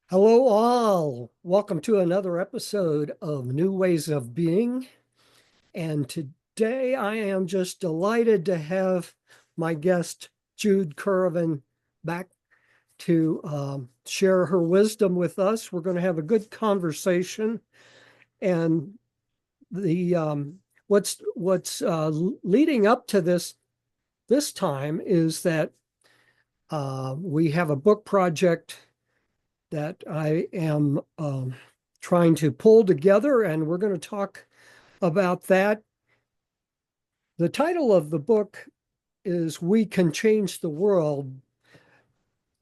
Hello, all. Welcome to another episode of New Ways of Being. And today I am just delighted to have my guest, Jude Currivan, back to share her wisdom with us. We're going to have a good conversation. And the what's leading up to this time is that we have a book project that I am trying to pull together, and we're going to talk about that. The title of the book is We Can Change the World,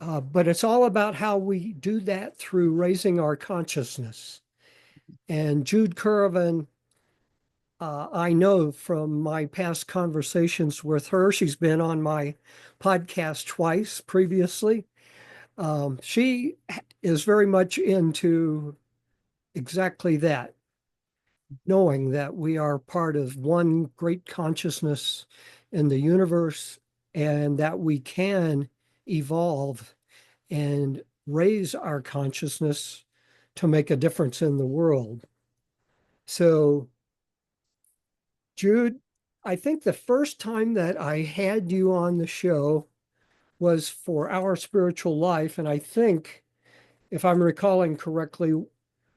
but it's all about how we do that through raising our consciousness. And Jude Currivan, I know from my past conversations with her, she's been on my podcast twice previously. She is very much into exactly that, knowing that we are part of one great consciousness in the universe and that we can evolve and raise our consciousness to make a difference in the world. So, Jude, I think the first time that I had you on the show was for Our Spiritual Life. And I think, if I'm recalling correctly,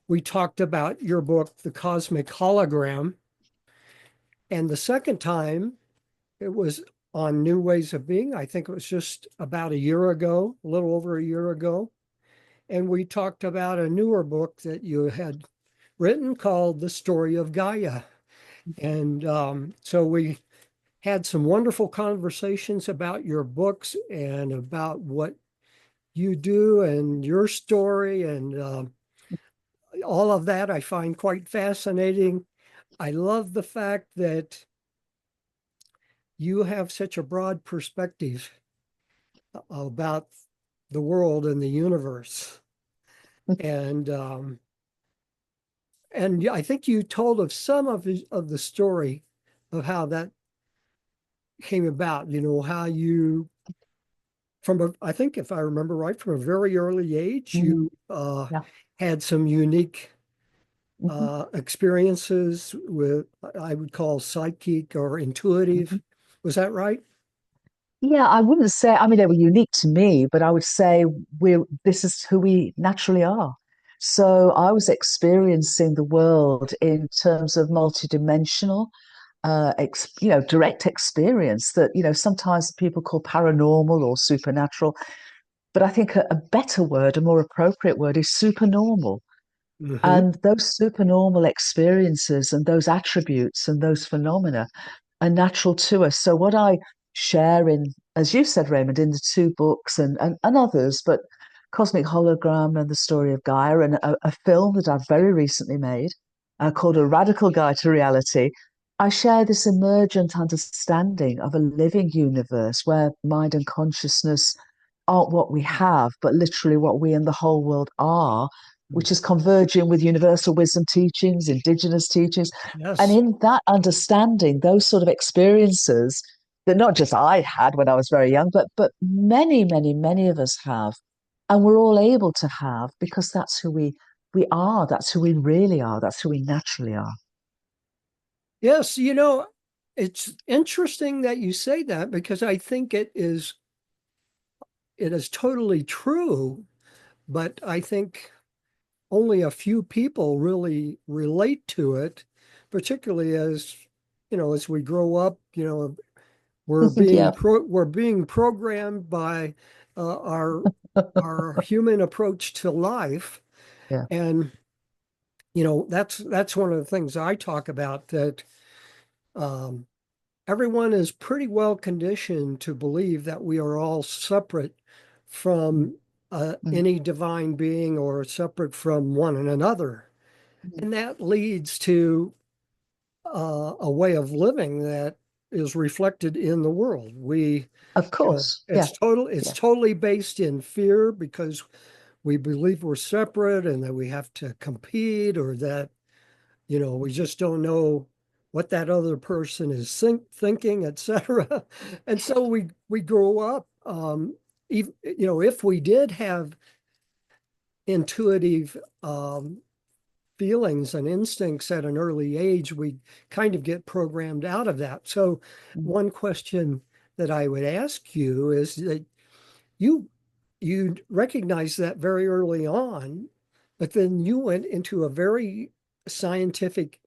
we talked about your book, The Cosmic Hologram. And the second time, it was on New Ways of Being. I think it was just about a year ago, a little over a year ago. And we talked about a newer book that you had written called The Story of Gaia. And so we had some wonderful conversations about your books and about what you do and your story. And all of that I find quite fascinating. I love the fact that you have such a broad perspective about the world and the universe. And I think you told of some of the story of how that came about. You know how you I think if I remember right, from a very early age, Mm, you yeah. had some unique Hmm. experiences with, I would call, psychic or Hmm. intuitive. Was that right? Yeah, I wouldn't say, I mean, they were unique to me, but I would say this is who we naturally are. So I was experiencing the world in terms of multidimensional, direct experience that, sometimes people call paranormal or supernatural. But I think a better word, a more appropriate word is supernormal. Hmm. And those supernormal experiences and those attributes and those phenomena are natural to us. So what I share in, as you said, Raymond, in the two books and others, but Cosmic Hologram and the Story of Gaia, and a film that I've very recently made called A Radical Guide to Reality, I share this emergent understanding of a living universe where mind and consciousness aren't what we have, but literally what we and the whole world are, which is converging with universal wisdom teachings, indigenous teachings. And Yes. in that understanding, those sort of experiences that not just I had when I was very young, but many, many, many of us have. And we're all able to have because that's who we are, that's who we really are, that's who we naturally are. Yes, it's interesting that you say that because I think it is totally true, but I think only a few people really relate to it, particularly as we grow up, Yeah. we're being programmed by our human approach to life. Yeah. And that's one of the things I talk about, that um, everyone is pretty well conditioned to believe that we are all separate Mm, from mm, any divine being or separate from one another. mm. And that leads to a way of living that is reflected in the world. Of course. Yeah. It's Yeah. totally based in fear because we believe we're separate and that we have to compete, or that we just don't know what that other person is thinking, etc. And so we grow up, if we did have intuitive feelings and instincts at an early age, we kind of get programmed out of that. So, Mm. one question that I would ask you is that you you recognize that very early on, but then you went into a very scientific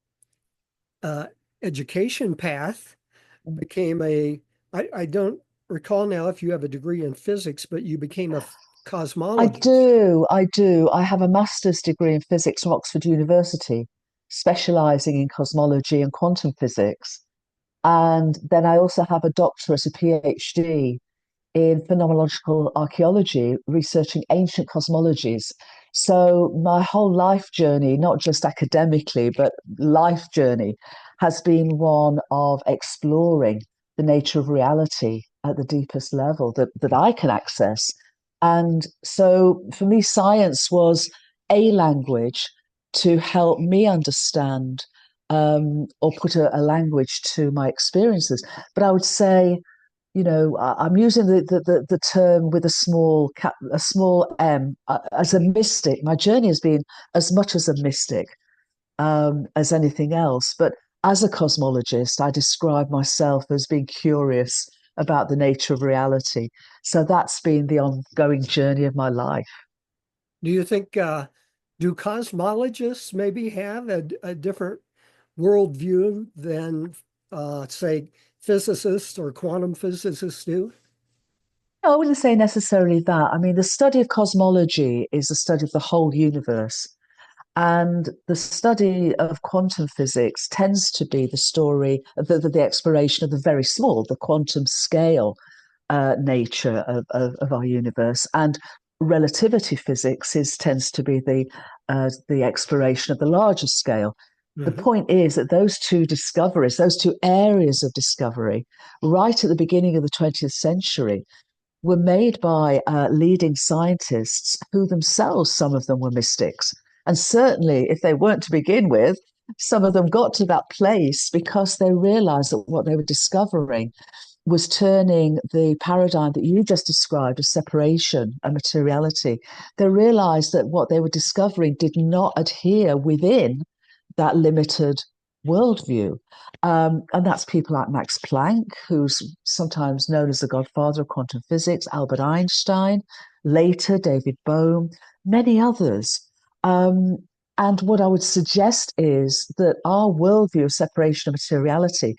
uh, education path, Mm. became I don't recall now if you have a degree in physics, but you became a I cosmologist. do, I do. I have a master's degree in physics from Oxford University, specializing in cosmology and quantum physics. And then I also have a doctorate, a PhD in phenomenological archaeology, researching ancient cosmologies. So my whole life journey, not just academically, but life journey, has been one of exploring the nature of reality at the deepest level that I can access. And so for me, science was a language to help me understand or put a language to my experiences. But I would say, I'm using the term with a small m, as a mystic. My journey has been as much as a mystic as anything else. But as a cosmologist, I describe myself as being curious about the nature of reality. So that's been the ongoing journey of my life. Do you think do cosmologists maybe have a different worldview than say physicists or quantum physicists do? No, I wouldn't say necessarily that. I mean, the study of cosmology is a study of the whole universe. And the study of quantum physics tends to be the story, the exploration of the very small, the quantum scale nature of our universe. And relativity physics tends to be the exploration of the larger scale. The Mhm. point is that those two discoveries, those two areas of discovery, right at the beginning of the 20th century, were made by leading scientists who themselves, some of them were mystics. And certainly, if they weren't to begin with, some of them got to that place because they realized that what they were discovering was turning the paradigm that you just described of separation and materiality. They realized that what they were discovering did not adhere within that limited worldview. And that's people like Max Planck, who's sometimes known as the godfather of quantum physics, Albert Einstein, later David Bohm, many others. Um, and what I would suggest is that our worldview of separation of materiality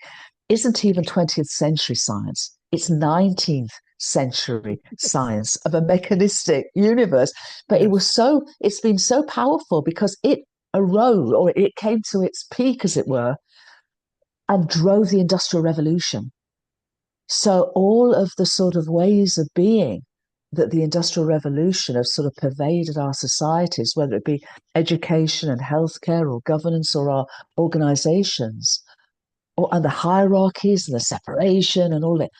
isn't even 20th century science, it's 19th century science of a mechanistic universe. But Yes. it's been so powerful because it arose, or it came to its peak, as it were, and drove the Industrial Revolution. So all of the sort of ways of being that the Industrial Revolution have sort of pervaded our societies, whether it be education and healthcare or governance or our organizations, and the hierarchies and the separation and all that,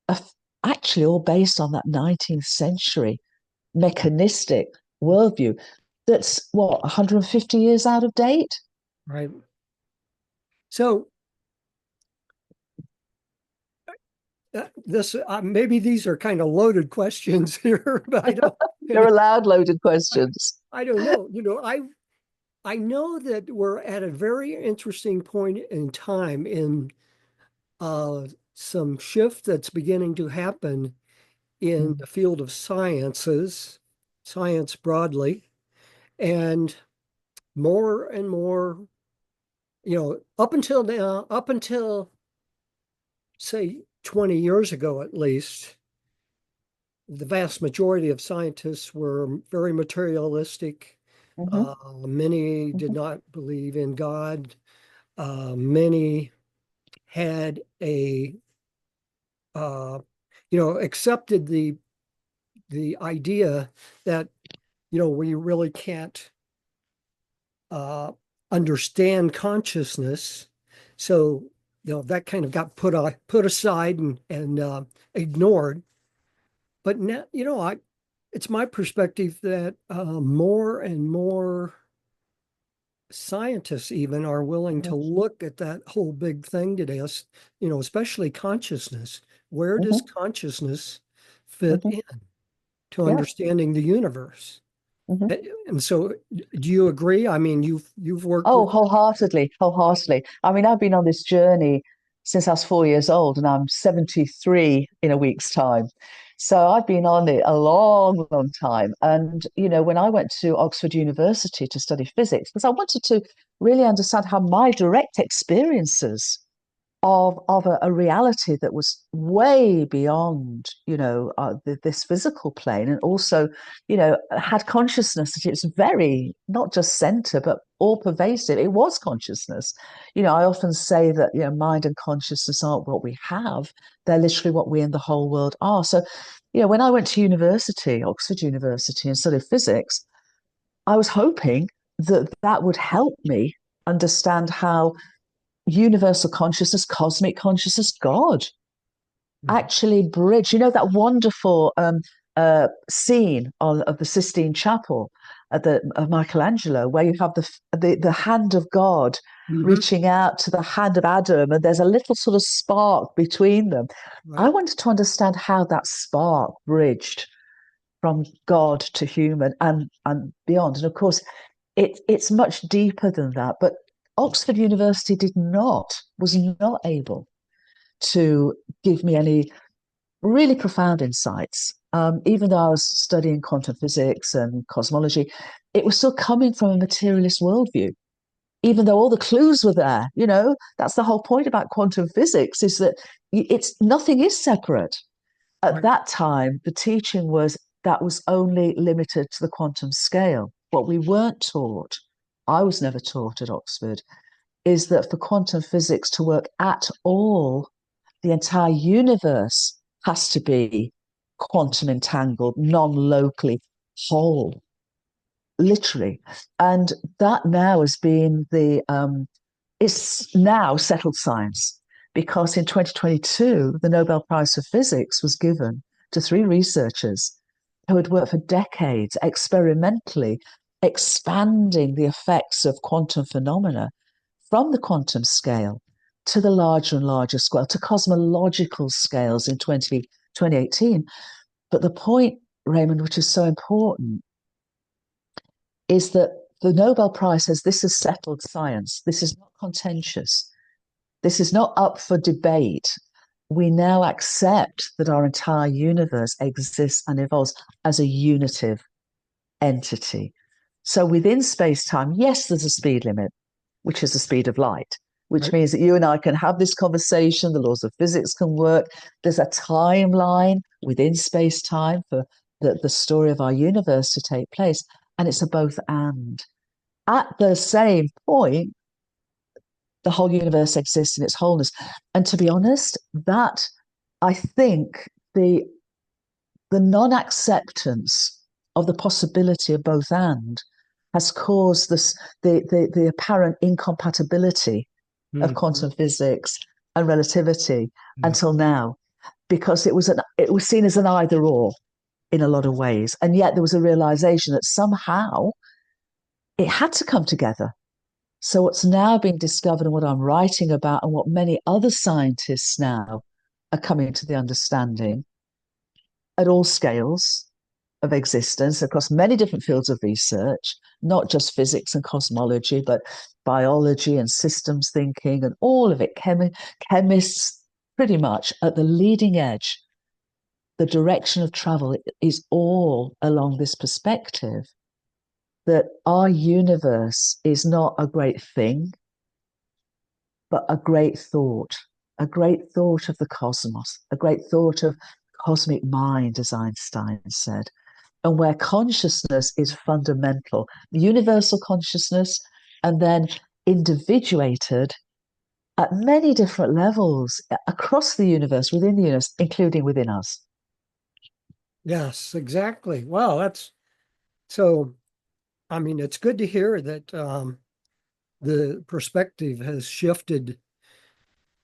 are actually all based on that 19th century mechanistic worldview that's what, 150 years out of date? Right. So this maybe these are kind of loaded questions here, but They're allowed loaded I, questions. I don't know. I know that we're at a very interesting point in time in some shift that's beginning to happen in Mm. the field of sciences, science broadly, and more, up until now, up until say 20 years ago at least, the vast majority of scientists were very materialistic. Mhm, Many did mhm, not believe in God. Many had uh, accepted the idea that we really can't uh, understand consciousness. So that kind of got put aside and ignored. But now it's my perspective that more and more scientists even are willing to mhm, look at that whole big thing today, especially consciousness. Where does mhm, consciousness fit mhm. in to Yeah. understanding the universe? Mhm. And so, do you agree? I mean, you've worked Oh, with. wholeheartedly, wholeheartedly. I mean, I've been on this journey since I was 4 years old, and I'm 73 in a week's time. So I've been on it a long, long time. And, when I went to Oxford University to study physics, because I wanted to really understand how my direct experiences of a reality that was way beyond, this physical plane, and also, had consciousness that it's very not just center, but all pervasive. It was consciousness. I often say that, mind and consciousness aren't what we have; they're literally what we and the whole world are. So, when I went to university, Oxford University, and studied physics, I was hoping that that would help me understand how universal consciousness, cosmic consciousness, God Mhm. actually bridge. That wonderful scene of the Sistine Chapel of Michelangelo, where you have the hand of God Mhm. reaching out to the hand of Adam, and there's a little sort of spark between them. I Right. wanted to understand how that spark bridged from God to human and beyond. And of course, it's much deeper than that. But Oxford University was not able to give me any really profound insights. Even though I was studying quantum physics and cosmology, it was still coming from a materialist worldview. Even though all the clues were there, that's the whole point about quantum physics, is that it's nothing is separate. At Right. that time, the teaching was that was only limited to the quantum scale. What we weren't taught, I was never taught at Oxford, is that for quantum physics to work at all, the entire universe has to be quantum entangled, non locally whole, literally. And that now has been it's now settled science, because in 2022, the Nobel Prize for Physics was given to three researchers who had worked for decades experimentally expanding the effects of quantum phenomena from the quantum scale to the larger and larger scale, to cosmological scales in 2018. But the point, Raymond, which is so important, is that the Nobel Prize says this is settled science. This is not contentious. This is not up for debate. We now accept that our entire universe exists and evolves as a unitive entity. So within space time, yes, there's a speed limit, which is the speed of light, which Right. means that you and I can have this conversation, the laws of physics can work. There's a timeline within space time for the story of our universe to take place. And it's a both and. At the same point, the whole universe exists in its wholeness. And to be honest, that I think the non-acceptance of the possibility of both and has caused the apparent incompatibility of Mhm. quantum physics and relativity Yeah. until now, because it was seen as an either or in a lot of ways, and yet there was a realization that somehow it had to come together. So what's now being discovered, and what I'm writing about, and what many other scientists now are coming to the understanding at all scales of existence across many different fields of research, not just physics and cosmology, but biology and systems thinking and all of it, chemists pretty much at the leading edge. The direction of travel is all along this perspective that our universe is not a great thing, but a great thought of the cosmos, a great thought of cosmic mind, as Einstein said, and where consciousness is fundamental, universal consciousness, and then individuated at many different levels across the universe, within the universe, including within us. Yes, exactly. Well, that's so. I mean, it's good to hear that the perspective has shifted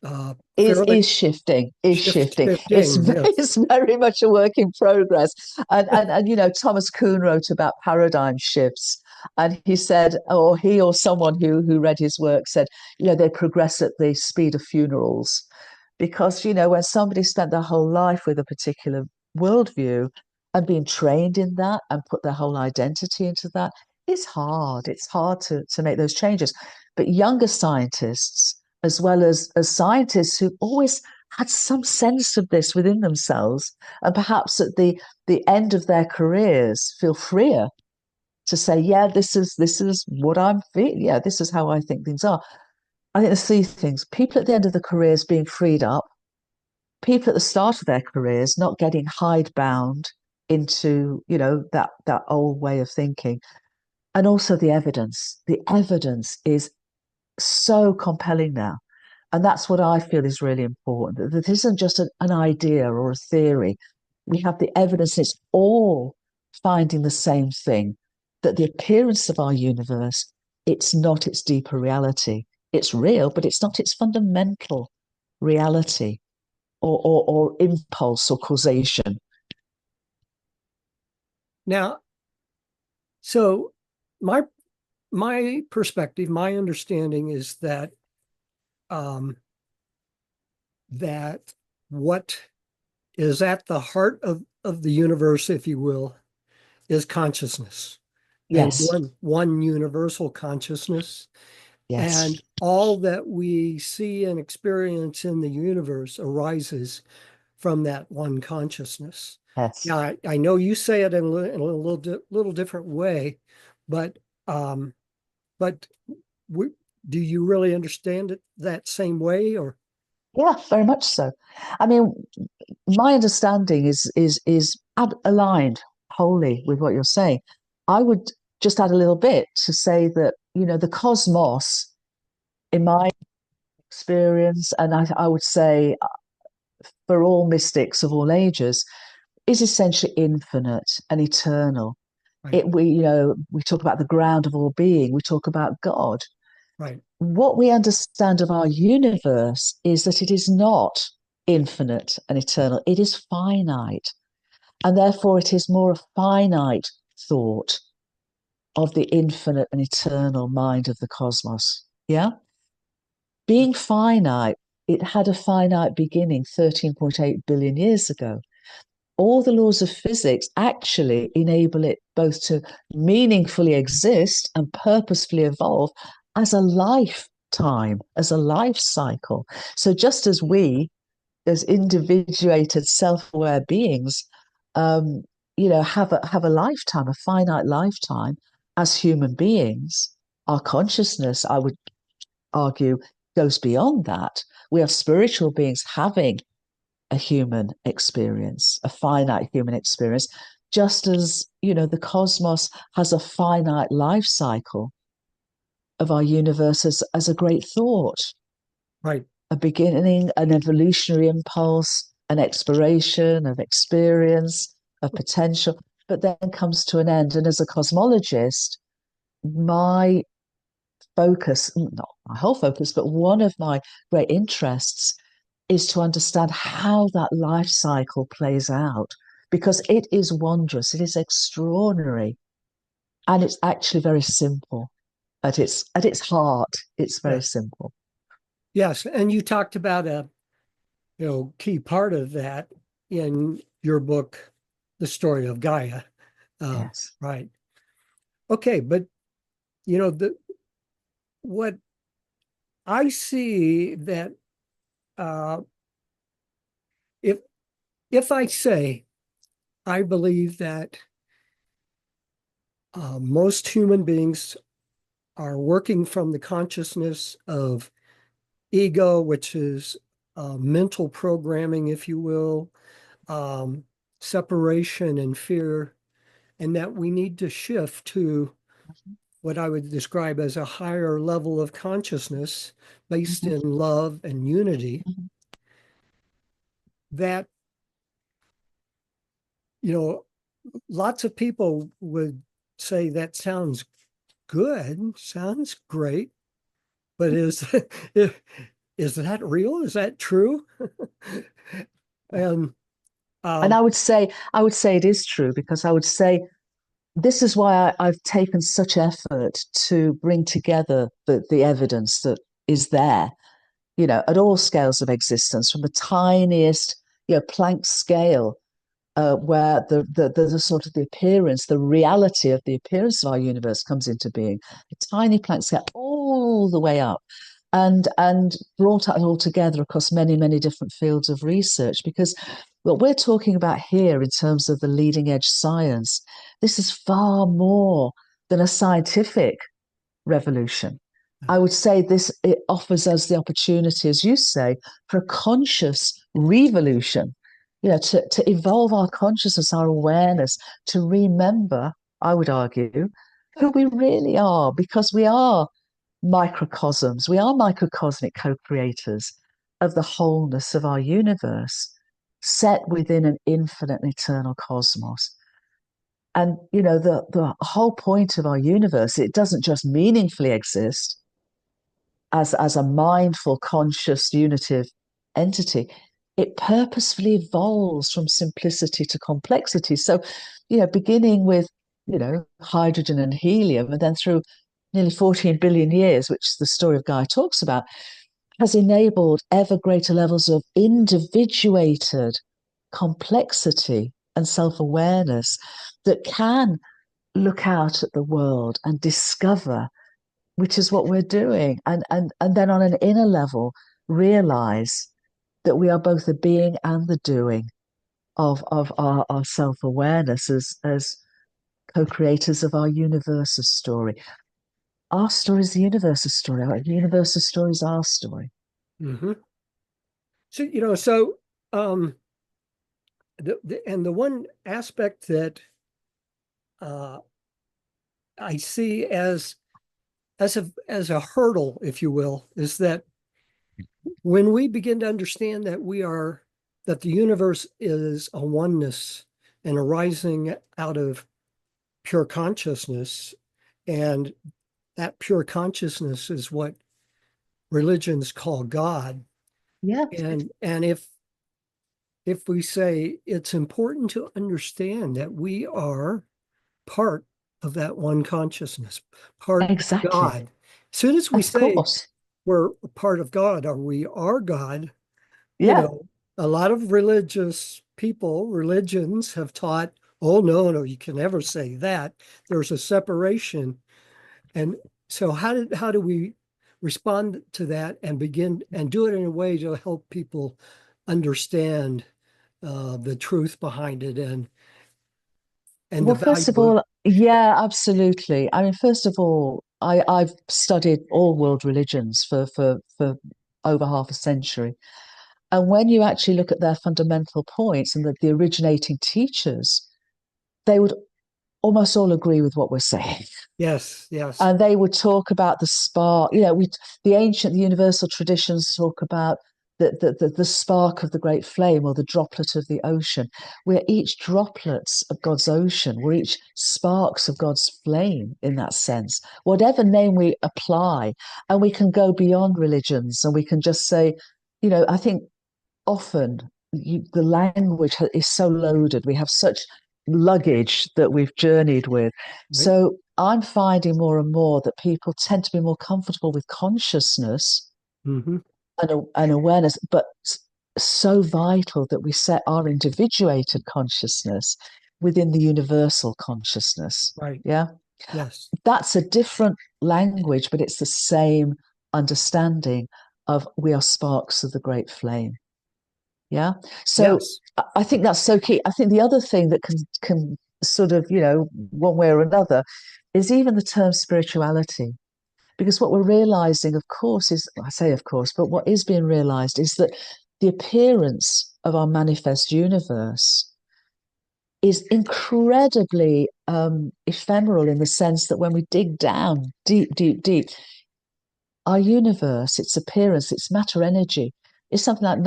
fairly Is shifting. It's shifting. Yes. it's very much a work in progress. And Thomas Kuhn wrote about paradigm shifts, and he said, or he or someone who read his work said, they progress at the speed of funerals, because when somebody spent their whole life with a particular worldview, and being trained in that and put their whole identity into that, it's hard. It's hard to make those changes. But younger scientists, as well as scientists who always had some sense of this within themselves, and perhaps at the end of their careers feel freer to say, yeah, this is what I'm feeling. Yeah, this is how I think things are. I think there's three things. People at the end of the careers being freed up, people at the start of their careers not getting hidebound into, that old way of thinking. And also the evidence. The evidence is so compelling now. And that's what I feel is really important. That this isn't just an idea or a theory. We have the evidence, it's all finding the same thing, that the appearance of our universe, it's not its deeper reality. It's real, but it's not its fundamental reality or impulse or causation. Now, so my my perspective, my understanding is um, that what is at the heart of the universe, if you will, is consciousness, and Yes, one universal consciousness. yes, And all that we see and experience in the universe arises from that one consciousness. yes. Now, I know you say it in a little different way, but um, but we, do you really understand it that same way? Or Yeah, very much so. I mean, my understanding is aligned wholly with what you're saying. I would just add a little bit to say that, the cosmos, in my experience, and I would say for all mystics of all ages, is essentially infinite and eternal. right, We talk about the ground of all being. We talk about God. right, What we understand of our universe is that it is not infinite and eternal. It is finite. And therefore, it is more a finite thought of the infinite and eternal mind of the cosmos. Yeah. Being finite, it had a finite beginning 13.8 billion years ago. All the laws of physics actually enable it both to meaningfully exist and purposefully evolve as a lifetime, as a life cycle. So just as we, as individuated, self-aware beings, um, have a lifetime, a finite lifetime as human beings, our consciousness, I would argue, goes beyond that. We are spiritual beings having a human experience, a finite human experience, just as, the cosmos has a finite life cycle of our universe as a great thought, right, a beginning, an evolutionary impulse, an exploration of experience, of potential, but then comes to an end. And as a cosmologist, my focus, not my whole focus, but one of my great interests is to understand how that life cycle plays out, because it is wondrous, it is extraordinary, and it's actually very simple at its heart. It's very yes, simple. yes. And you talked about a key part of that in your book, The Story of Gaia. Yes. Right. Okay, but the what I see that uh, if I say I believe that most human beings are working from the consciousness of ego, which is mental programming, if you will, um, separation and fear, and that we need to shift to what I would describe as a higher level of consciousness based Mhm, in love and unity, mhm. that, you know, lots of people would say that sounds good, sounds great, but is that real? Is that true? And And um, I would say it is true, because I would say this is why I've taken such effort to bring together the evidence that is there, at all scales of existence, from the tiniest, Planck scale where the sort of the appearance, the reality of the appearance of our universe comes into being. The tiny planets get all the way up and brought it all together across many, many different fields of research. Because what we're talking about here in terms of the leading edge science, this is far more than a scientific revolution. I would say this it offers us the opportunity, as you say, for a conscious revolution, to evolve our consciousness, our awareness, to remember, I would argue, who we really are, because we are microcosms, we are microcosmic co-creators of the wholeness of our universe, set within an infinite and eternal cosmos. And the whole point of our universe, it doesn't just meaningfully exist as a mindful, conscious, unitive entity. It purposefully evolves from simplicity to complexity. So, beginning with, hydrogen and helium, and then through nearly 14 billion years, which the story of Gaia talks about, has enabled ever greater levels of individuated complexity and self awareness that can look out at the world and discover, which is what we're doing, and then on an inner level realize that we are both the being and the doing of our self-awareness as co-creators of our universal story. Our story is the universal story. Our universal story is our story. Mm-hmm. So um, and the one aspect that uh, I see as a hurdle, if you will, is that when we begin to understand that the universe is a oneness and arising out of pure consciousness, and that pure consciousness is what religions call God. Yeah, And if we say it's important to understand that we are part of that one consciousness, part of exactly. God. As soon as we Of say course. we're a part of God or we are God, you Yeah. know, a lot of religions have taught, oh, no, no, you can never say that. There's a separation. And so how do we respond to that and begin and do it in a way to help people understand the truth behind it and the Well, first of value of all, yeah, absolutely. I mean, first of all, I've studied all world religions for over half a century. And when you actually look at their fundamental points and the originating teachers, they would almost all agree with what we're saying. yes, yes, And they would talk about the spark. The ancient, the universal traditions talk about the spark of the great flame or the droplet of the ocean. We're each droplets of God's ocean. We're each sparks of God's flame in that sense, whatever name we apply. And we can go beyond religions and we can just say, I think often the language is so loaded. We have such luggage that we've journeyed with. right? So I'm finding more and more that people tend to be more comfortable with consciousness Hmm. and awareness, but so vital that we set our individuated consciousness within the universal consciousness. Right. Yeah. Yes. That's a different language, but it's the same understanding of we are sparks of the great flame. Yeah. So Yes. I think that's so key. I think the other thing that can sort of, one way or another, is even the term spirituality. Because what we're realizing, of course, is I say of course, but what is being realized is that the appearance of our manifest universe is incredibly ephemeral in the sense that when we dig down deep, deep, deep, our universe, its appearance, its matter energy is something like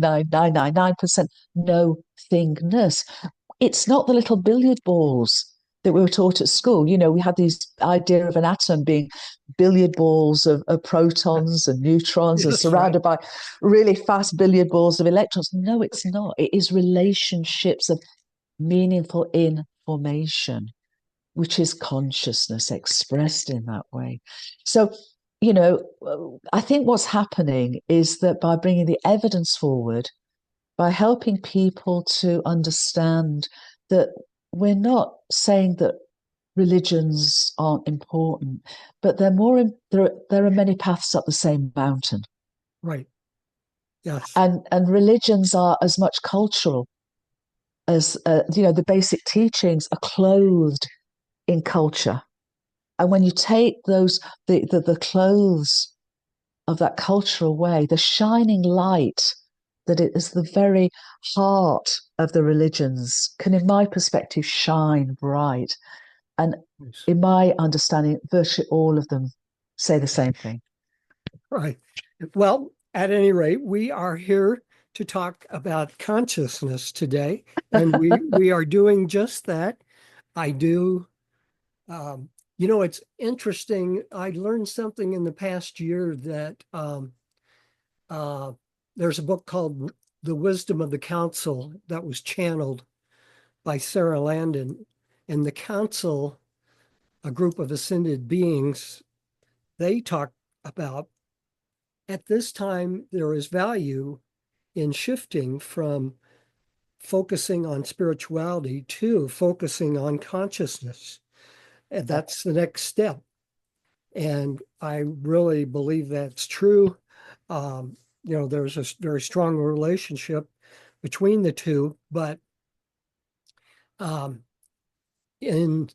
99.99999999999% nothingness. It's not the little billiard balls that we were taught at school. We had this idea of an atom being billiard balls of protons and neutrons and Yes, right. surrounded by really fast billiard balls of electrons. No, it's not. It is relationships of meaningful information, which is consciousness expressed in that way. So, you know, I think what's happening is that by bringing the evidence forward, by helping people to understand that we're not saying that religions aren't important, but they're there are many paths up the same mountain. Right. Yes. And religions are as much cultural as the basic teachings are clothed in culture. And when you take the clothes of that culture away, the shining light that it is the very heart of the religions can, in my perspective, shine bright. And Yes. in my understanding, virtually all of them say the same thing. Right. Well, at any rate, we are here to talk about consciousness today, and we are doing just that. I do. Um, it's interesting. I learned something in the past year that uh, there's a book called The Wisdom of the Council that was channeled by Sarah Landon, and the council, a group of ascended beings, they talk about at this time there is value in shifting from focusing on spirituality to focusing on consciousness. And that's the next step. And I really believe that's true. There's a very strong relationship between the two, but um, in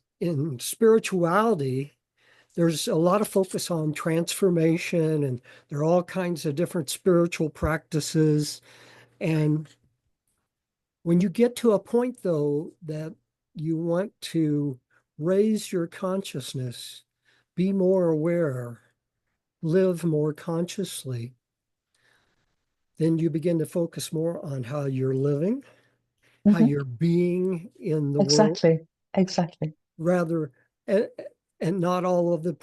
spirituality, there's a lot of focus on transformation, and there are all kinds of different spiritual practices. And when you get to a point, though, that you want to raise your consciousness, be more aware, live more consciously, then you begin to focus more on how you're living, how Mm-hmm. you're being in the world, Exactly. Exactly. rather, and, and not all of the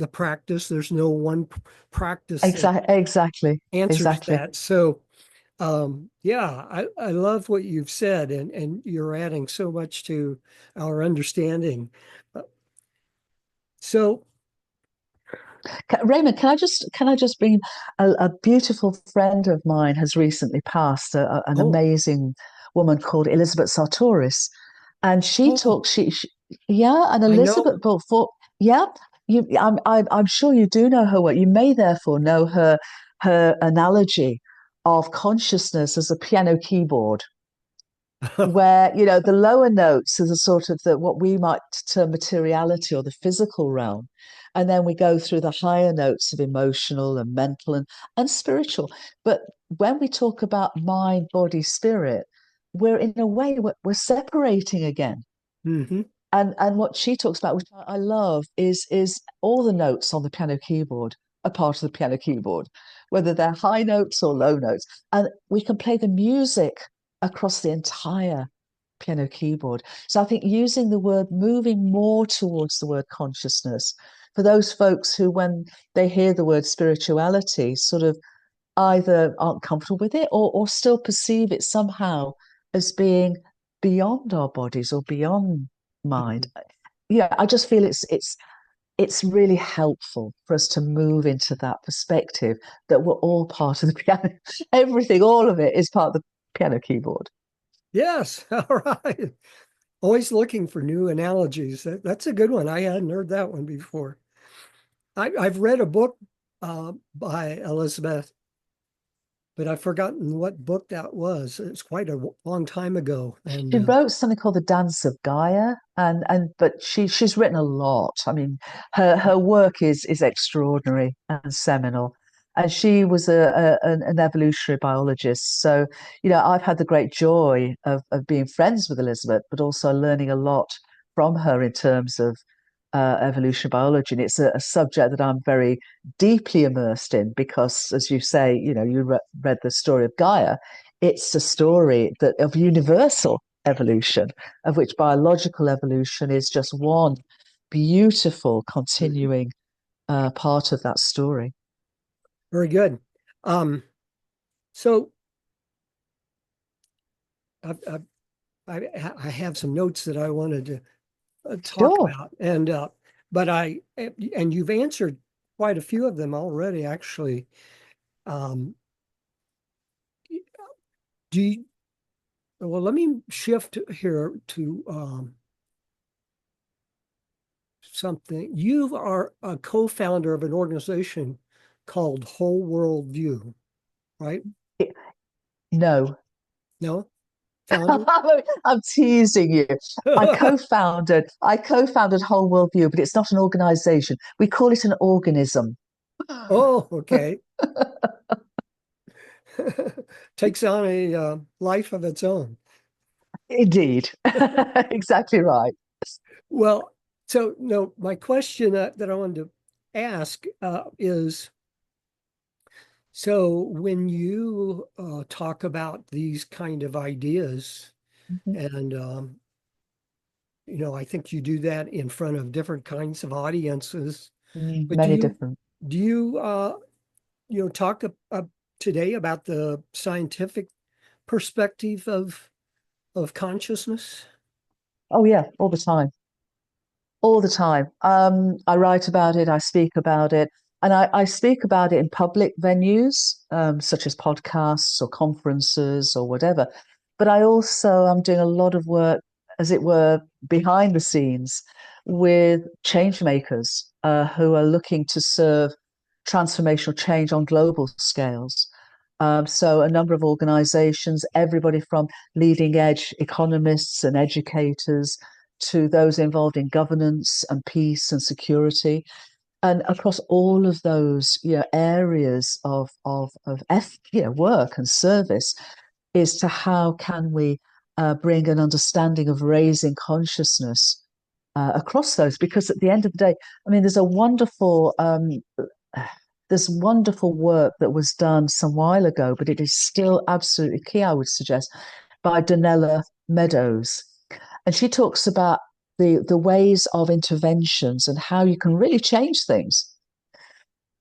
practice. There's no one practice that Exactly. answers Exactly. that. So, yeah, I love what you've said, and you're adding so much to our understanding. Uh, So, Raymond, can I just bring a beautiful friend of mine has recently passed, an oh, amazing woman called Elizabeth Sartoris, and she oh, talks. Yeah, and I Elizabeth know. before, yeah, I'm sure you do know her work. You may therefore know her analogy of consciousness as a piano keyboard where the lower notes are the sort of the what we might term materiality or the physical realm, and then we go through the higher notes of emotional and mental and spiritual. But when we talk about mind, body, spirit, we're in a way we're separating again. Hmm. And what she talks about, which I love, is all the notes on the piano keyboard are part of the piano keyboard, whether they're high notes or low notes, and we can play the music across the entire piano keyboard. So I think using the word, moving more towards the word consciousness, for those folks who, when they hear the word spirituality, sort of either aren't comfortable with it or still perceive it somehow as being beyond our bodies or beyond mind. Yeah, I just feel it's really helpful for us to move into that perspective that we're all part of the piano. Everything, all of it is part of the piano keyboard. Yes, all right. Always looking for new analogies. That's a good one. I hadn't heard that one before. I've read a book by Elizabeth, but I've forgotten what book that was. It's quite a long time ago. And She wrote something called The Dance of Gaia, and but she's written a lot. I mean, her work is extraordinary and seminal. And she was an evolutionary biologist. So, I've had the great joy of being friends with Elizabeth, but also learning a lot from her in terms of evolutionary biology. And it's a subject that I'm very deeply immersed in because, as you say, read the story of Gaia. It's a story that of universal evolution, of which biological evolution is just one beautiful mhm, continuing part of that story. very good. Um, so I've, I've, I have some notes that I wanted to talk Sure. about, and but and you've answered quite a few of them already, actually. Um, Do you, well, let me shift here to something. You are a co-founder of an organization called Whole World View, right? No. No, founder? I'm teasing you. I co-founded Whole World View, but it's not an organization. We call it an organism. Oh, okay. Takes on a life of its own. Indeed. Exactly right. Well, so no, my question that I wanted to ask is, so when you talk about these kind of ideas, Mhm. and I think you do that in front of different kinds of audiences. But do Many you different. do you talk today about the scientific perspective of consciousness? Oh yeah, all the time. All the time. I write about it, I speak about it, and I speak about it in public venues, such as podcasts or conferences or whatever. But I also am doing a lot of work, as it were, behind the scenes with change makers who are looking to serve transformational change on global scales. So a number of organizations, everybody from leading edge economists and educators to those involved in governance and peace and security. And across all of those areas of work and service is to how can we bring an understanding of raising consciousness across those, because at the end of the day, I mean, there's wonderful work that was done some while ago, but it is still absolutely key, I would suggest, by Donella Meadows. And she talks about the ways of interventions and how you can really change things.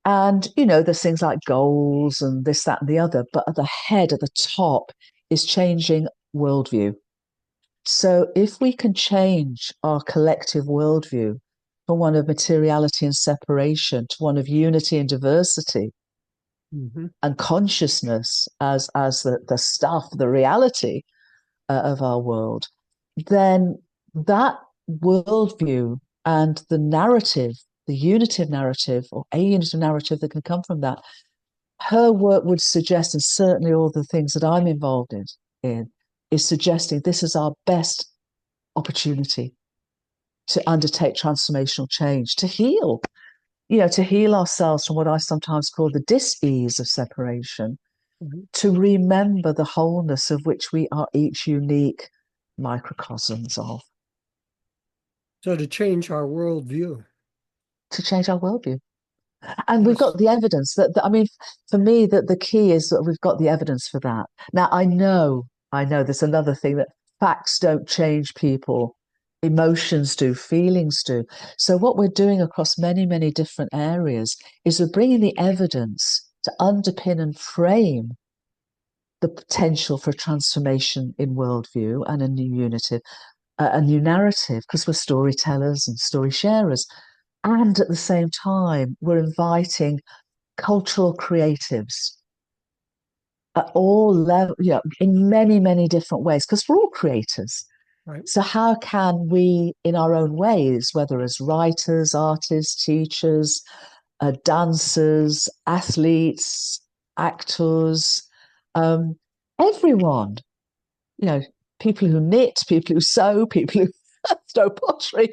And, there's things like goals and this, that, and the other, but at the head, at the top, is changing worldview. So if we can change our collective worldview from one of materiality and separation to one of unity and diversity Hmm. and consciousness as the stuff, the reality of our world, then that worldview and the narrative, the unitive narrative or a unitive narrative that can come from that, her work would suggest, and certainly all the things that I'm involved in is suggesting this is our best opportunity to undertake transformational change, to heal, to heal ourselves from what I sometimes call the dis-ease of separation, Hmm. to remember the wholeness of which we are each unique microcosms of, So to change our worldview. to change our worldview. And we've Yes. got the evidence that I mean, for me, that the key is that we've got the evidence for that. Now, I know there's another thing that facts don't change people, emotions do, feelings do. So, what we're doing across many, many different areas is we're bringing the evidence to underpin and frame the potential for transformation in worldview and a new narrative, because we're storytellers and story sharers. And at the same time, we're inviting cultural creatives at all levels, in many, many different ways, because we're all creators. Right. So, how can we, in our own ways, whether as writers, artists, teachers, dancers, athletes, actors, um, everyone, you know, people who knit, people who sew, people who throw pottery,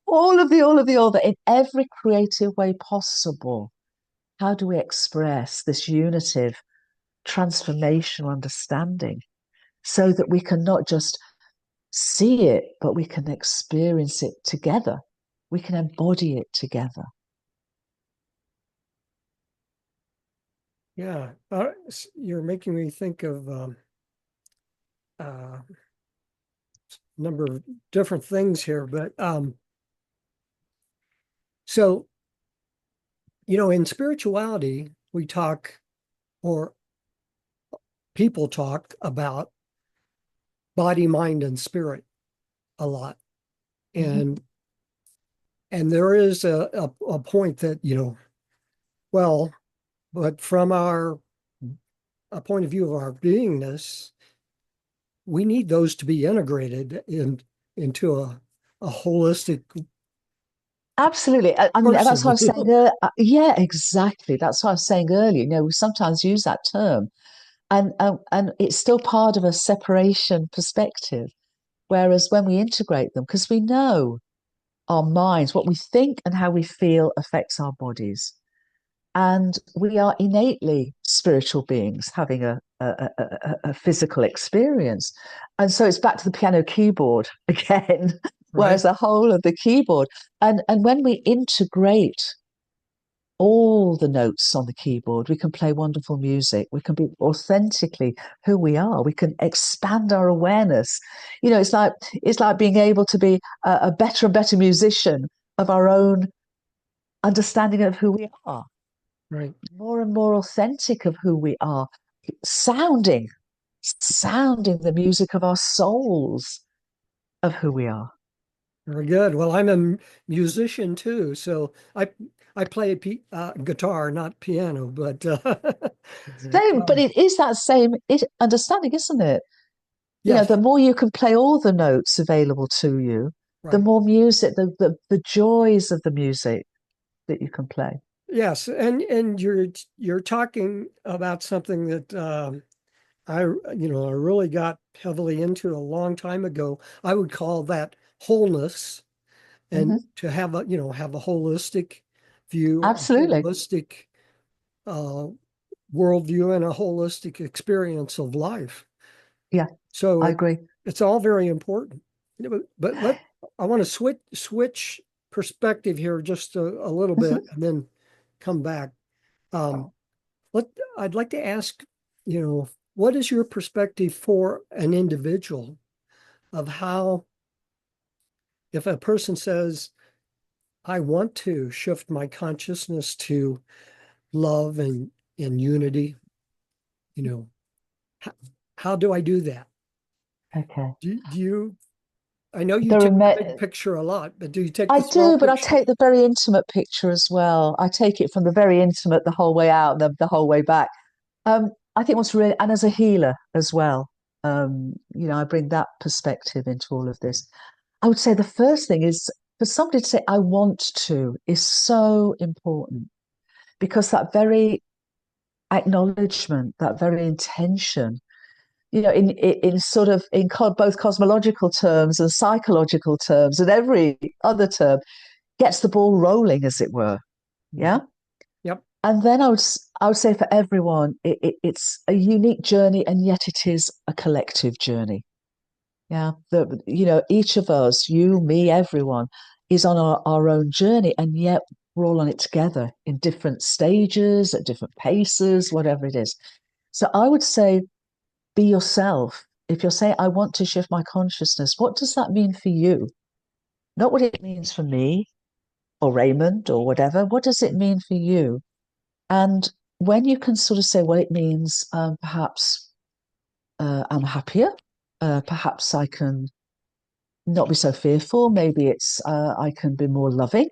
all that in every creative way possible. How do we express this unitive, transformational understanding so that we can not just see it, but we can experience it together? We can embody it together. Yeah. You're making me think of a number of different things here, but so in spirituality, we talk, or people talk about body, mind, and spirit a lot. Mhm. And there is a point that, well, but from our a point of view of our beingness, we need those to be integrated into a holistic Absolutely. I mean, that's person. what I was saying. Yeah, exactly. That's what I was saying earlier. We sometimes use that term, and it's still part of a separation perspective. Whereas when we integrate them, because we know our minds, what we think and how we feel affects our bodies. And we are innately spiritual beings having a physical experience. And so it's back to the piano keyboard again, whereas Right? the whole of the keyboard. And when we integrate all the notes on the keyboard, we can play wonderful music. We can be authentically who we are. We can expand our awareness. It's like being able to be a better and better musician of our own understanding of who we are, Right. more and more authentic of who we are, sounding, sounding the music of our souls of who we are. Very good. Well, I'm a musician too, so I play guitar, not piano, but Same, but um, it is that same understanding, isn't it? The yes, more you can play all the notes available to you, the right. more music, the joys of the music that you can play. Yes, and you're talking about something that I really got heavily into a long time ago. I would call that wholeness, and Hmm. to have a holistic view, a Absolutely. holistic uh, worldview, and a holistic experience of life. Yeah, So I agree. it's all very important. But I want to switch perspective here just a little bit Hmm. and then come back. Um, let I'd like to ask, what is your perspective for an individual of how, if a person says, I want to shift my consciousness to love and unity, you know, how, how do I do that? Okay. Do you, I know you There are take the me- big picture a lot, but do you take I the small do, but I picture? take the very intimate picture as well. I take it from the very intimate the whole way out, the whole way back. I think what's really, and as a healer as well, I bring that perspective into all of this. I would say the first thing is for somebody to say, I want to, is so important because that very acknowledgement, that very intention, in sort of both cosmological terms and psychological terms and every other term, gets the ball rolling, as it were. Yeah. Mhm. Yep. And then I would say for everyone, it's a unique journey, and yet it is a collective journey. Yeah. Each of us, you, me, everyone, is on our own journey, and yet we're all on it together in different stages, at different paces, whatever it is. So I would say be yourself. If you're saying, I want to shift my consciousness, what does that mean for you? Not what it means for me or Raymond or whatever. What does it mean for you? And when you can sort of say, well, it means perhaps I'm happier, perhaps I can not be so fearful, maybe it's I can be more loving.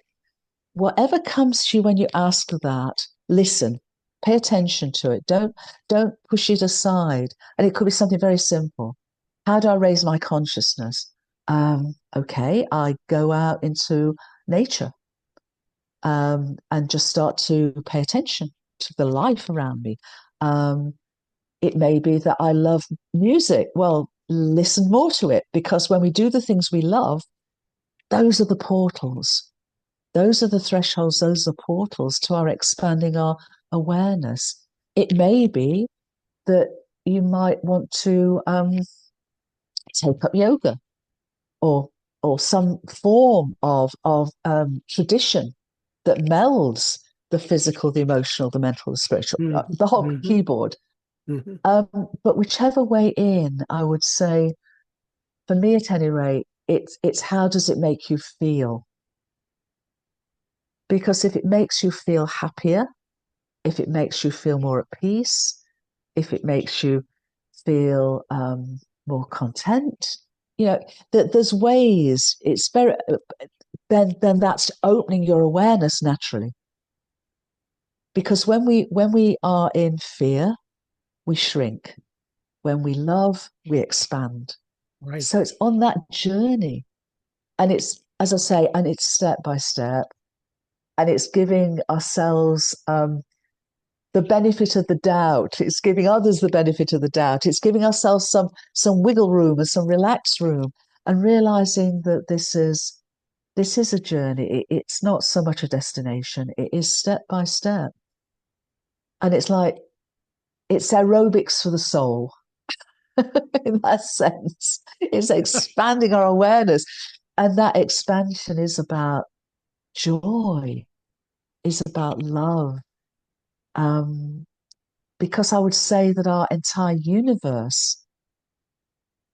Whatever comes to you when you ask for that, listen, pay attention to it. Don't push it aside. And it could be something very simple. How do I raise my consciousness? Okay, I go out into nature and just start to pay attention to the life around me. Um, it may be that I love music. Well, listen more to it because when we do the things we love, those are the portals. Those are the thresholds, those are portals to our expanding our awareness. It may be that you might want to take up yoga or some form of tradition that melds the physical, the emotional, the mental, the spiritual, Mhm. the whole Mhm. keyboard. Mhm. But whichever way in, I would say, for me at any rate, it's how does it make you feel? Because if it makes you feel happier, if it makes you feel more at peace, if it makes you feel more content, that there's ways. It's very then that's opening your awareness naturally. Because when we are in fear, we shrink. When we love, we expand. Right. So it's on that journey. And it's, as I say, and it's step by step. And it's giving ourselves the benefit of the doubt. It's giving others the benefit of the doubt. It's giving ourselves some wiggle room and some relaxed room, and realizing that this is a journey. It's not so much a destination. It is step by step. And it's like it's aerobics for the soul in that sense. It's expanding our awareness. And that expansion is about joy, is about love. Um, because I would say that our entire universe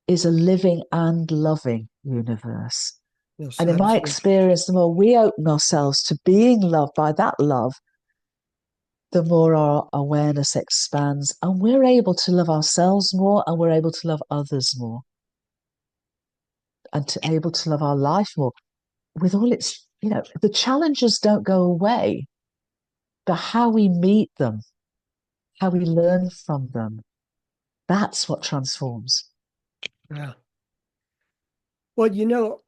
is a living and loving universe. Yes, And in my absolutely. experience, the more we open ourselves to being loved by that love, the more our awareness expands, and we're able to love ourselves more, and we're able to love others more, and to able to love our life more with all its, the challenges don't go away, but how we meet them, how we learn from them, that's what transforms. Yeah. Well,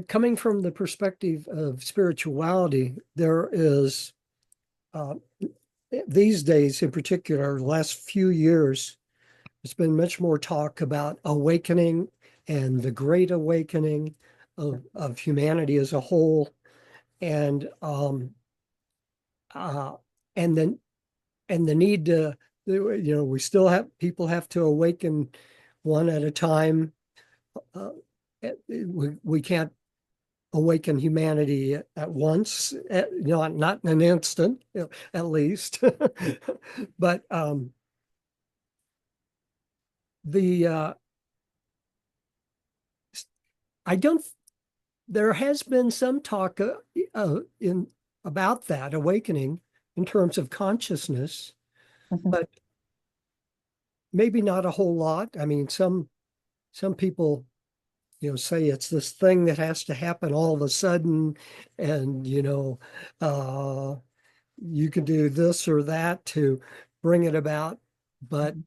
coming from the perspective of spirituality, there is uh, these days, in particular, the last few years, there's been much more talk about awakening and the great awakening of humanity as a whole, and uh, and then and the need to, we still have people have to awaken one at a time. Uh, we can't awaken humanity at once, not in an instant, at least. But the I don't. There has been some talk in about that awakening in terms of consciousness, Mhm, but maybe not a whole lot. I mean, some people, say it's this thing that has to happen all of a sudden, and uh, you can do this or that to bring it about. But mhm,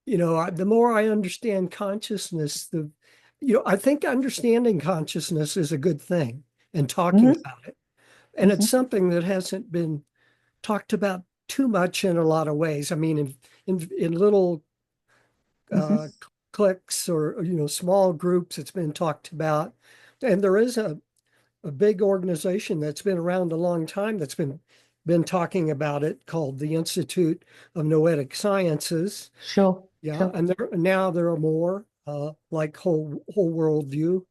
the more I understand consciousness, I think understanding consciousness is a good thing and talking mhm, about it. And it's mhm, something that hasn't been talked about too much in a lot of ways. I mean, in little mhm, uh, cliques or, small groups, it's been talked about. And there is a big organization that's been around a long time that's been talking about it, called the Institute of Noetic Sciences. sure, Yeah, sure. and there are more like whole world view,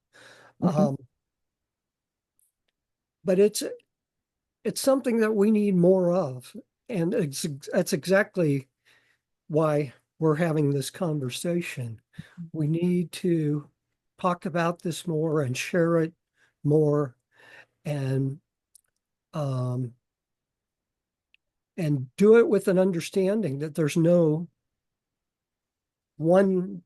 Mhm, um, but it's something that we need more of, and that's exactly why we're having this conversation. We need to talk about this more and share it more, and um, do it with an understanding that there's no one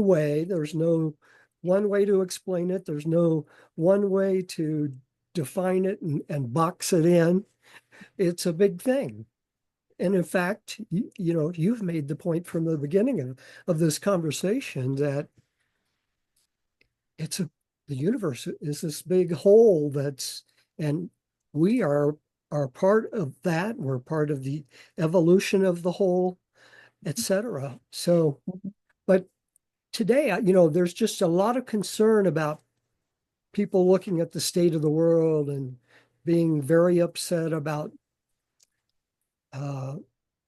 way. There's no one way to explain it. There's no one way to define it and box it in. It's a big thing. And in fact, you've made the point from the beginning of this conversation that it's the universe is this big whole and we are part of that. We're part of the evolution of the whole, etc. So, mhm, but today, there's just a lot of concern about people looking at the state of the world and being very upset about uh,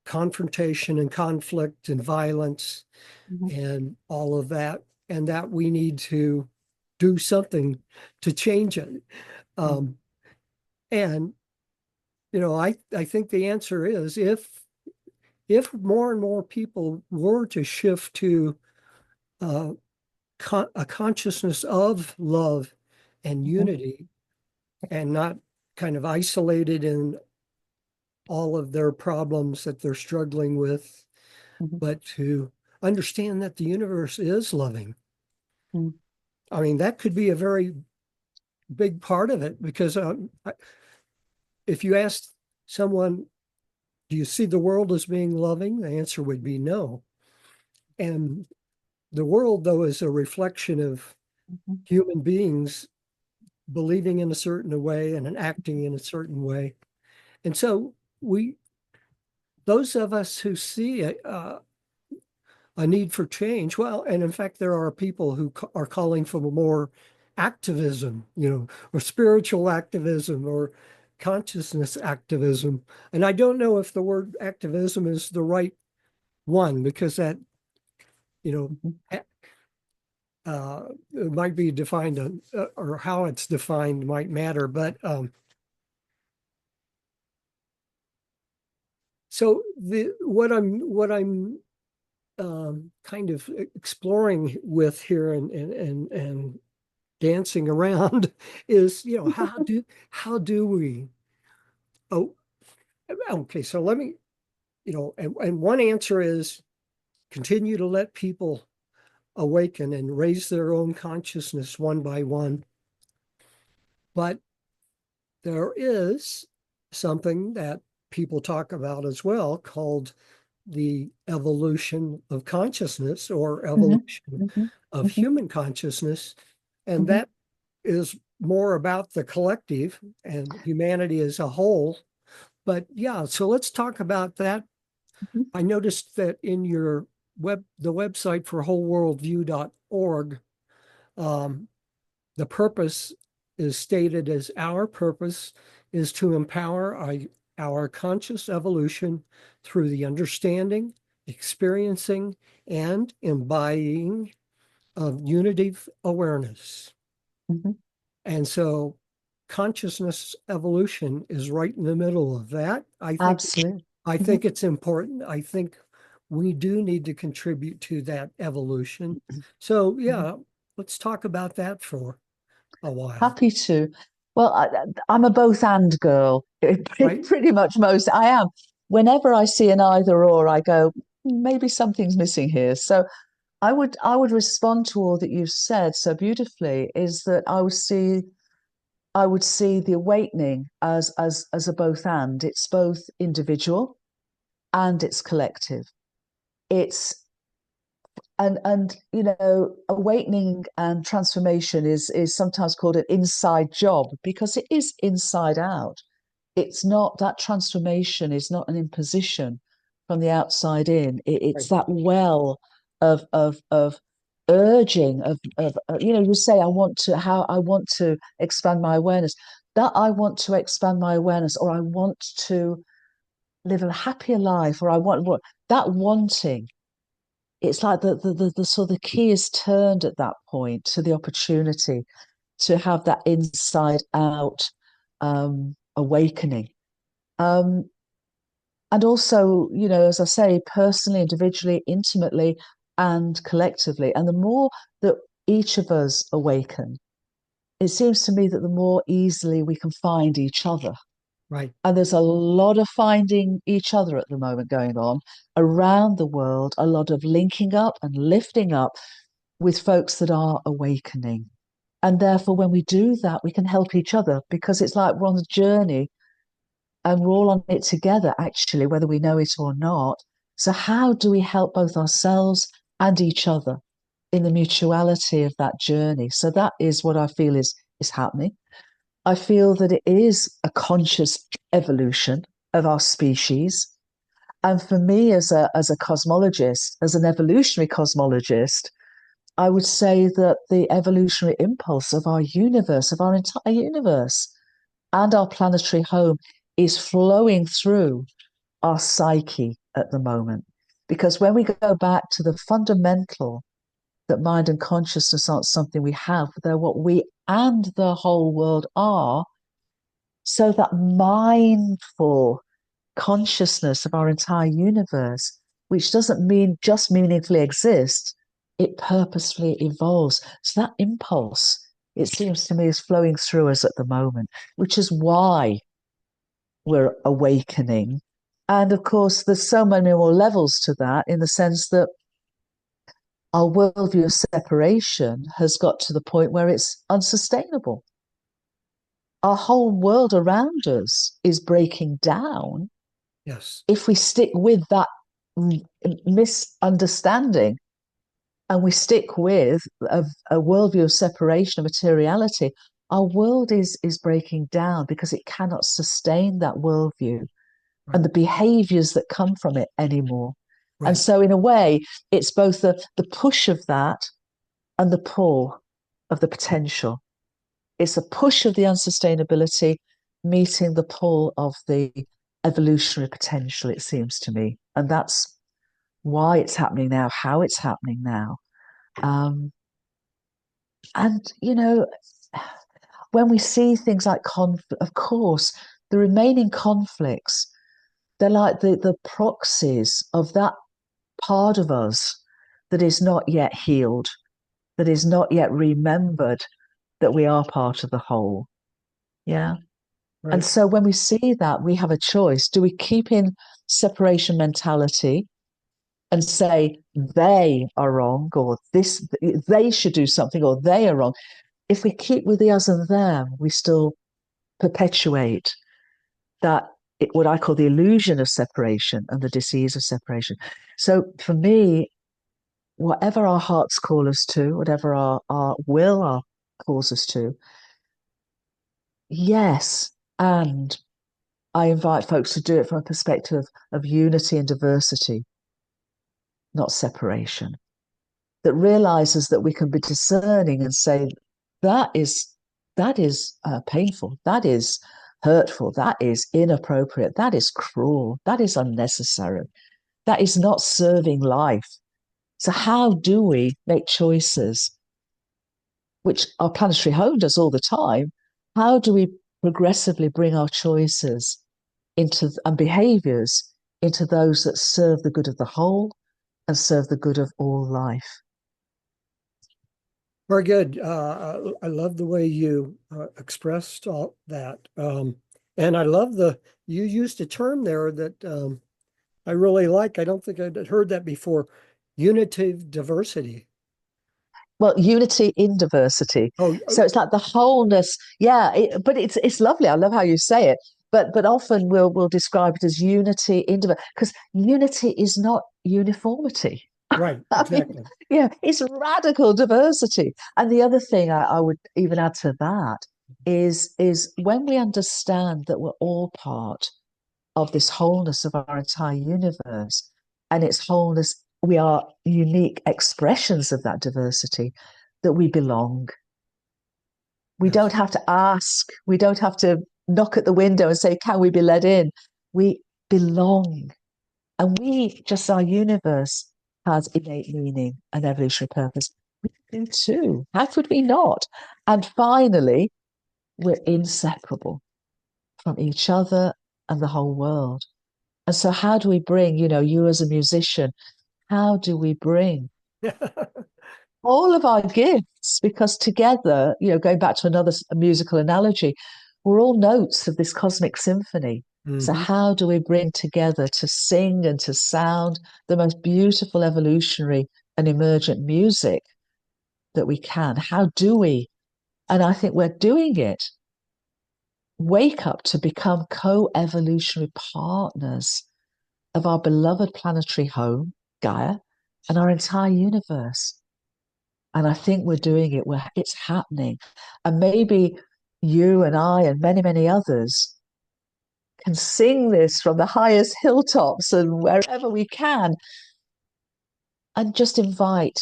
confrontation and conflict and violence mhm, and all of that, and that we need to do something to change it. mhm, Um, and I think the answer is if more and more people were to shift to uh, a consciousness of love and mhm, unity, and not kind of isolated in all of their problems that they're struggling with, mhm, but to understand that the universe is loving. mhm, I mean, that could be a very big part of it because if you ask someone, do you see the world as being loving? The answer would be no. And the world, though, is a reflection of Mhm. human beings believing in a certain way and acting in a certain way. And so we, those of us who see a need for change, well, and in fact, there are people who are calling for more activism, or spiritual activism or consciousness activism. And I don't know if the word activism is the right one because that, you Mhm. know, it might be defined or how it's defined might matter. But so the what I'm kind of exploring with here and dancing around is, how do we? Oh, okay. So let me, and one answer is continue to let people awaken and raise their own consciousness one by one. But there is something that people talk about as well called the evolution of consciousness or Mhm. evolution Mhm. of Mhm. human consciousness. And Mhm. that is more about the collective and humanity as a whole. But yeah, so let's talk about that. Mhm. I noticed that in your the website for wholeworldview.org, um, the purpose is stated as our purpose is to empower our conscious evolution through the understanding, experiencing, and embodying of unity awareness. Mhm. And so consciousness evolution is right in the middle of that. Absolutely. I Mhm. think it's important. I think we do need to contribute to that evolution. So Mhm. yeah, let's talk about that for a while, Happy to. Well, I'm a both and girl. right? Pretty much most I am. Whenever I see an either or, I go, maybe something's missing here. So I would respond to all that you've said so beautifully, is that I would see the awakening as a both and. It's both individual and it's collective. It's and awakening and transformation is sometimes called an inside job because it is inside out. It's not, that transformation is not an imposition from the outside in. It's Right. that well of urging you say, I want to expand my awareness. That I want to expand my awareness, or I want to live a happier life, or I want what that wanting. It's like the sort of the key is turned at that point to the opportunity to have that inside out awakening. Um, and also, as I say, personally, individually, intimately, and collectively. And the more that each of us awaken, it seems to me that the more easily we can find each other. Right. And there's a lot of finding each other at the moment going on around the world, a lot of linking up and lifting up with folks that are awakening. And therefore, when we do that, we can help each other because it's like we're on a journey and we're all on it together, actually, whether we know it or not. So, how do we help both ourselves and each other in the mutuality of that journey? So, that is what I feel is happening. I feel that it is a conscious evolution of our species. And for me, as a cosmologist, as an evolutionary cosmologist, I would say that the evolutionary impulse of our universe, of our entire universe, and our planetary home is flowing through our psyche at the moment. Because when we go back to the fundamental, that mind and consciousness aren't something we have, they're what we and the whole world are. So that mindful consciousness of our entire universe, which doesn't mean just meaningfully exist, it purposefully evolves. So that impulse, it seems to me, is flowing through us at the moment, which is why we're awakening. And of course, there's so many more levels to that in the sense that our worldview of separation has got to the point where it's unsustainable. Our whole world around us is breaking down Yes. If we stick with that misunderstanding and we stick with a worldview of separation of materiality, our world is breaking down because it cannot sustain that worldview and Right. the behaviors that come from it anymore. And Right. so, in a way, it's both the push of that and the pull of the potential. It's a push of the unsustainability meeting the pull of the evolutionary potential, it seems to me. And that's why it's happening now, how it's happening now. Um, and, when we see things like conflict, of course, the remaining conflicts, they're like the proxies of that part of us that is not yet healed, that is not yet remembered that we are part of the whole. Yeah. And Right. so when we see that, we have a choice. Do we keep in separation mentality and say they are wrong or this they should do something or they are wrong? If we keep with the us and them, we still perpetuate that what I call the illusion of separation and the disease of separation. So for me, whatever our hearts call us to, whatever our will calls us to, yes. And I invite folks to do it from a perspective of unity and diversity, not separation, that realizes that we can be discerning and say, that is painful, that is hurtful, that is inappropriate, that is cruel, that is unnecessary, that is not serving life. So how do we make choices, which our planetary home does all the time? How do we progressively bring our choices into and behaviors into those that serve the good of the whole and serve the good of all life? Very good. I love the way you expressed all that. And I love you used a term there that I really like. I don't think I'd heard that before. Unitive diversity. Well, unity in diversity. Oh, So it's like the wholeness. Yeah, but it's lovely. I love how you say it. But often we'll describe it as unity in diversity because unity is not uniformity. right, I mean, exactly. yeah, it's radical diversity. And the other thing I would even add to that is when we understand that we're all part of this wholeness of our entire universe and its wholeness, we are unique expressions of that diversity, that we belong. We don't Yes. have to ask, we don't have to knock at the window and say, can we be let in? We belong. And just our universe has innate meaning and evolutionary purpose. We do too. How could we not? And finally, we're inseparable from each other and the whole world. And so, how do we bring, you as a musician, how do we bring all of our gifts? Because together, going back to another musical analogy, we're all notes of this cosmic symphony. So, Hmm. how do we bring together to sing and to sound the most beautiful evolutionary and emergent music that we can? How do we? And I think we're doing it. Wake up to become co evolutionary partners of our beloved planetary home, Gaia, and our entire universe. And I think we're doing it where it's happening. And maybe you and I and many, many others can sing this from the highest hilltops and wherever we can and just invite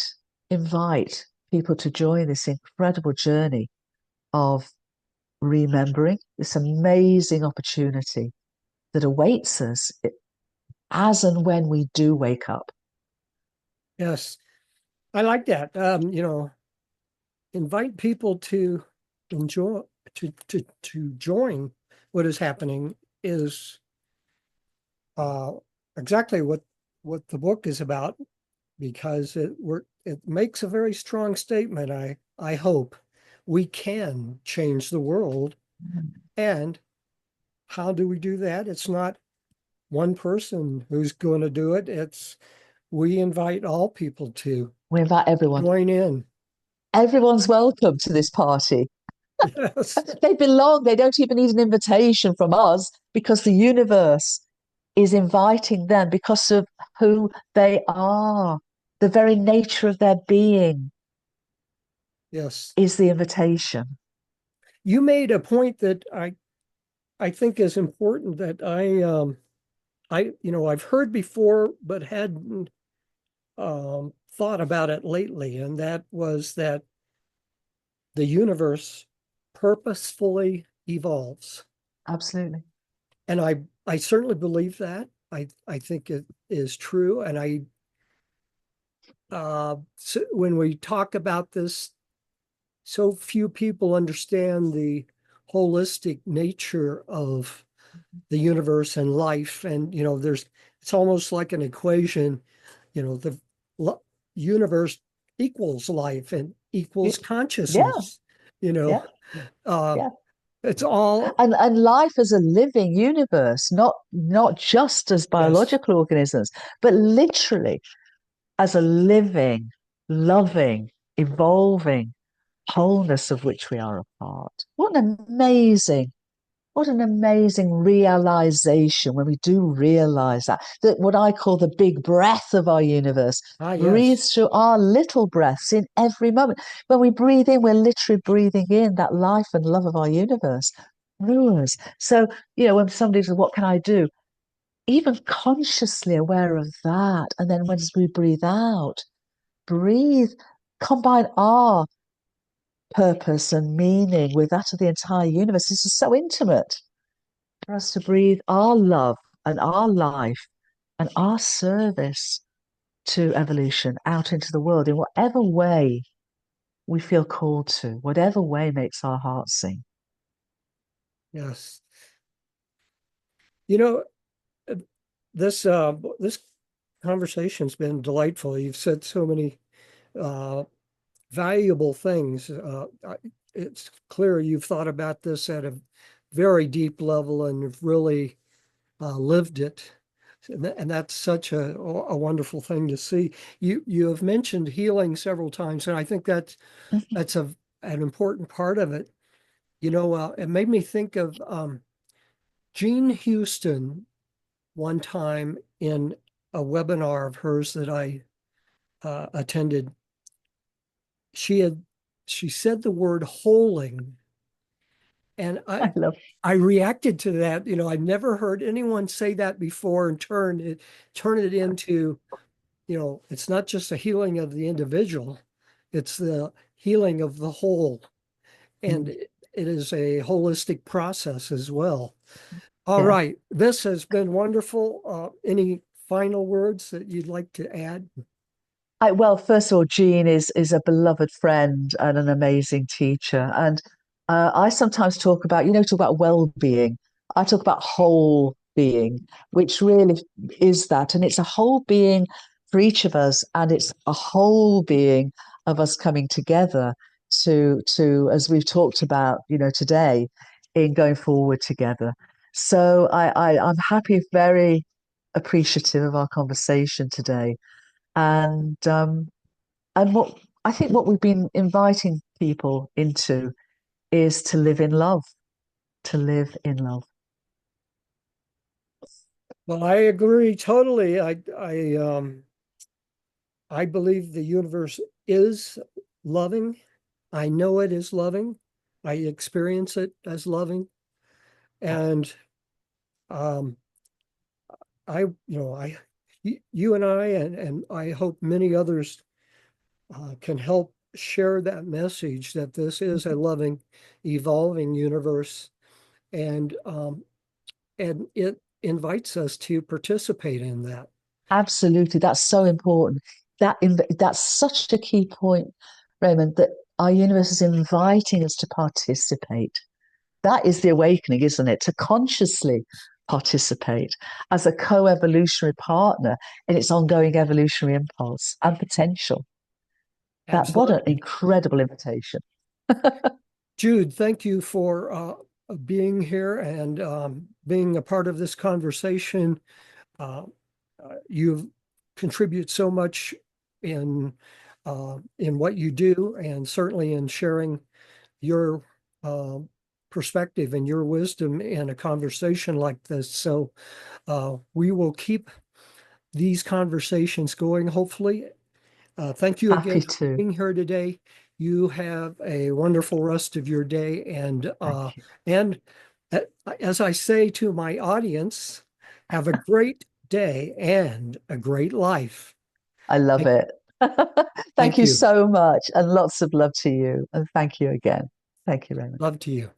people to join this incredible journey of remembering this amazing opportunity that awaits us as and when we do wake up. Yes. I like that. Invite people to enjoy to join what is happening is uh, exactly what the book is about because it makes a very strong statement. I hope we can change the world. And how do we do that? It's not one person who's going to do it. It's we invite all people to We invite everyone. join in. Everyone's welcome to this party. Yes. They belong. They don't even need an invitation from us because the universe is inviting them because of who they are. The very nature of their being Yes. is the invitation. You made a point that I think is important that I've heard before but hadn't thought about it lately, and that was that the universe purposefully evolves. Absolutely. And I certainly believe that. I think it is true. And so when we talk about this, so few people understand the holistic nature of the universe and life. And, it's almost like an equation, the universe equals life and Yeah, equals yeah, consciousness, you know, yeah. uh, Yeah. it's all, And life as a living universe, not just as yes. biological organisms, but literally as a living, loving, evolving wholeness of which we are a part. What an amazing realization when we do realize that what I call the big breath of our universe Ah, yes. breathes through our little breaths in every moment. When we breathe in, we're literally breathing in that life and love of our universe through us. So, when somebody says, what can I do? Even consciously aware of that. And then when we breathe out, breathe, combine our purpose and meaning with that of the entire universe. This is so intimate for us to breathe our love and our life and our service to evolution out into the world in whatever way we feel called to, whatever way makes our hearts sing. Yes. You know, uh, this conversation's been delightful. You've said so many uh, valuable things. It's clear you've thought about this at a very deep level and have really lived it. And that's such a wonderful thing to see. You have mentioned healing several times, and I think that's an important part of it. It made me think of Jean Houston one time in a webinar of hers that I attended. She had she said the word holding, and I love I reacted to that. I've never heard anyone say that before and turn it into, it's not just a healing of the individual, it's the healing of the whole. And it. it is a holistic process as well. All Yeah. right. This has been wonderful. Any final words that you'd like to add? Well, first of all, Jean is a beloved friend and an amazing teacher. And I sometimes talk about well-being. I talk about whole being, which really is that. And it's a whole being for each of us, and it's a whole being of us coming together to as we've talked about, today, in going forward together. So I'm happy, very appreciative of our conversation today and what I think what we've been inviting people into is to live in love, to live in love. Well, I agree totally. I believe the universe is loving. I know it is loving. I experience it as loving. Yeah, And um, you and I, and I hope many others can help share that message that this is a mhm. loving, evolving universe, and it invites us to participate in that. Absolutely. That's so important. That's such a key point, Raymond, that our universe is inviting us to participate. That is the awakening, isn't it? To consciously participate as a co-evolutionary partner in its ongoing evolutionary impulse and potential. That what an Absolutely. incredible invitation. Jude, thank you for being here and being a part of this conversation. Uh, you contribute so much in what you do, and certainly in sharing your uh, perspective and your wisdom in a conversation like this. So we will keep these conversations going, hopefully. Thank you again Happy for to. being here today. You have a wonderful rest of your day, Thank you. and uh, as I say to my audience, have a great day and a great life. I love Thank, it. Thank thank you you. so much, and lots of love to you. And thank you again. Thank you, Raymond. Love to you.